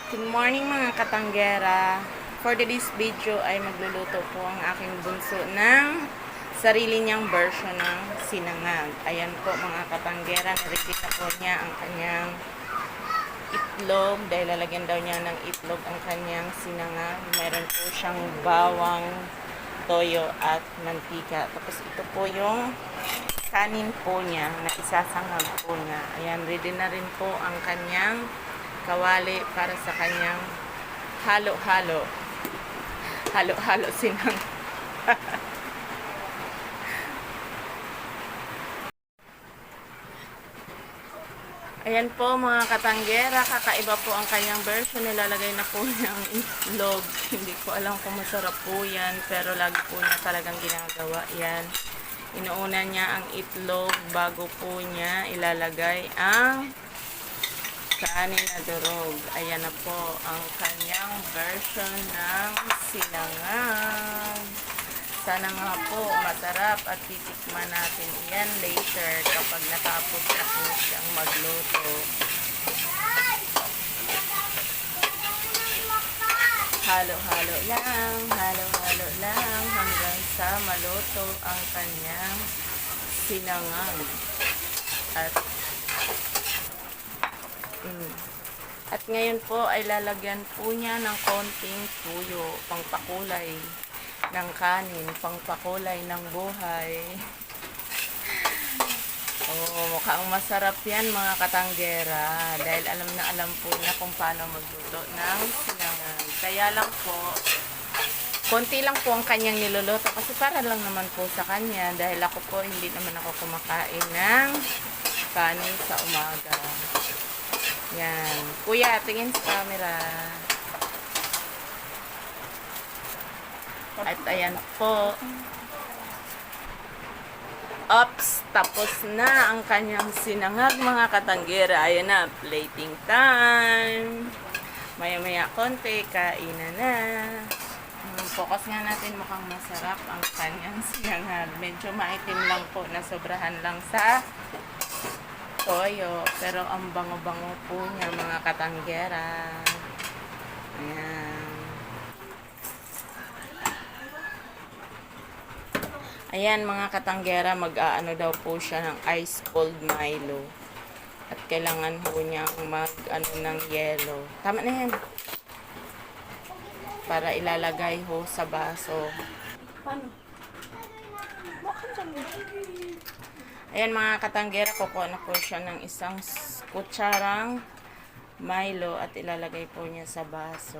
Good morning mga katanggera. For today's video ay magluluto po ang aking bunso ng sarili niyang version ng sinangag. Ayan po mga katanggera, naready na po niya ang kanyang itlog dahil lalagyan daw niya ng itlog ang kanyang sinangag. Meron po siyang bawang, toyo at mantika. Tapos ito po yung kanin po niya na isasangag po niya. Ayan, ready na rin po ang kanyang kawali para sa kanyang halo-halo. Halo-halo sinang. Ayan po mga katanggera, kakaiba po ang kanyang version. Nilalagay na po niya ang itlog. Hindi ko alam kung masarap po yan, pero lagi po niya talagang ginagawa yan. Inuuna niya ang itlog bago po niya ilalagay ang kanin na durog. Ayan na po ang kanyang version ng sinangag. Sana nga po masarap at titikman natin yan later kapag natapos na po siyang magluto. Halo-halo lang hanggang sa maluto ang kanyang sinangag. At ngayon po ay lalagyan po niya ng konting tuyo, pangpakulay ng kanin, pangpakulay ng buhay. Oh, mukhang masarap yan mga katanggera dahil alam na alam po niya kung paano magluto ng sinangag. Kaya lang po, konti lang po ang kanyang niluluto kasi para lang naman po sa kanya dahil ako po hindi naman ako kumakain ng kanin sa umaga. Yan. Kuya, tingin sa camera. At ayan po. Ops, tapos na ang kanyang sinangag mga katanggera. Ayan na, plating time. Maya-maya konti, kainan na. Focus nga natin, mukhang masarap ang kanyang sinangag. Medyo maitim lang po, nasobrahan lang sa toyo, pero ang bango-bango po niya mga katanggera. Ayan. Ayan mga katanggera, mag-aano daw po siya ng ice cold Milo. At kailangan po niyang mag-ano ng yelo. Tama na yan. Para ilalagay ho sa baso. Paano? Bakit dyan? Ayan mga katanggera, kukuha na po siya ng isang kutsarang Milo at ilalagay po niya sa baso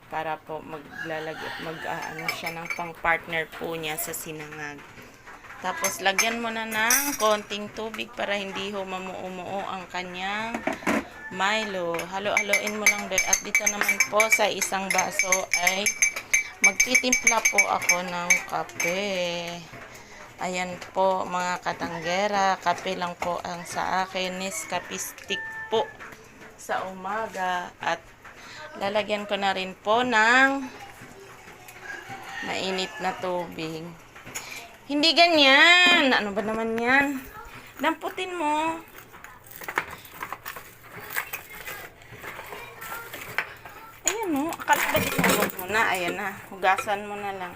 para po mag-ano siya ng pang-partner po niya sa sinangag. Tapos lagyan mo na ng konting tubig para hindi ho mamuumuo ang kanyang Milo. Halo-haloin mo lang doon. At dito naman po sa isang baso ay magtitimpla po ako ng kape. Ayan po mga katanggera, kape lang po ang sa akin, Nescafe stick po sa umaga. At lalagyan ko na rin po ng mainit na tubig. Hindi ganyan! Ano ba naman yan? Damputin mo. Ayan o, akala ba dinagod mo na? Ayan na, hugasan mo na lang.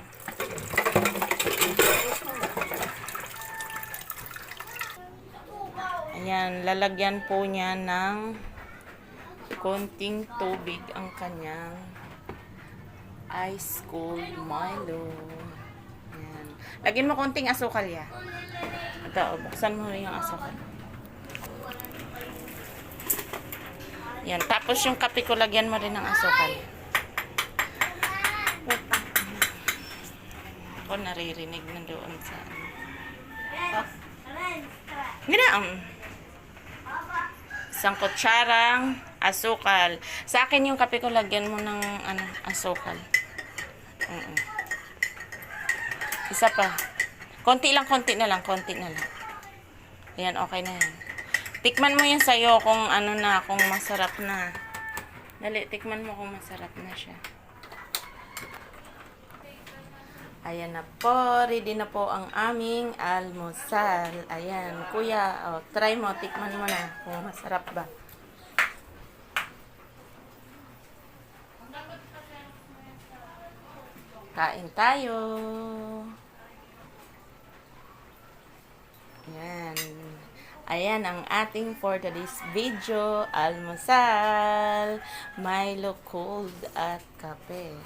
Ayan, lalagyan po niya ng konting tubig ang kanyang ice cold Milo. Ayan. Lagyan mo konting asukal ya. Ito, buksan mo yung asukal. Ayan, tapos yung kape ko lagyan mo rin ng asukal. Ako naririnig na doon sa ganoon. Isang kutsarang asukal. Sa akin yung kape ko lagyan mo ng asukal. Isa pa. Konti na lang. Ayan, okay na yan. Tikman mo yung sayo kung ano na, kung masarap na. Dali, tikman mo kung masarap na siya. Ayan na po, ready na po ang aming almusal. Ayan, kuya, try mo, tikman mo na kung masarap ba. Kain tayo. Ayan. Ayan ang ating for today's video. Almusal, Milo cold at kape.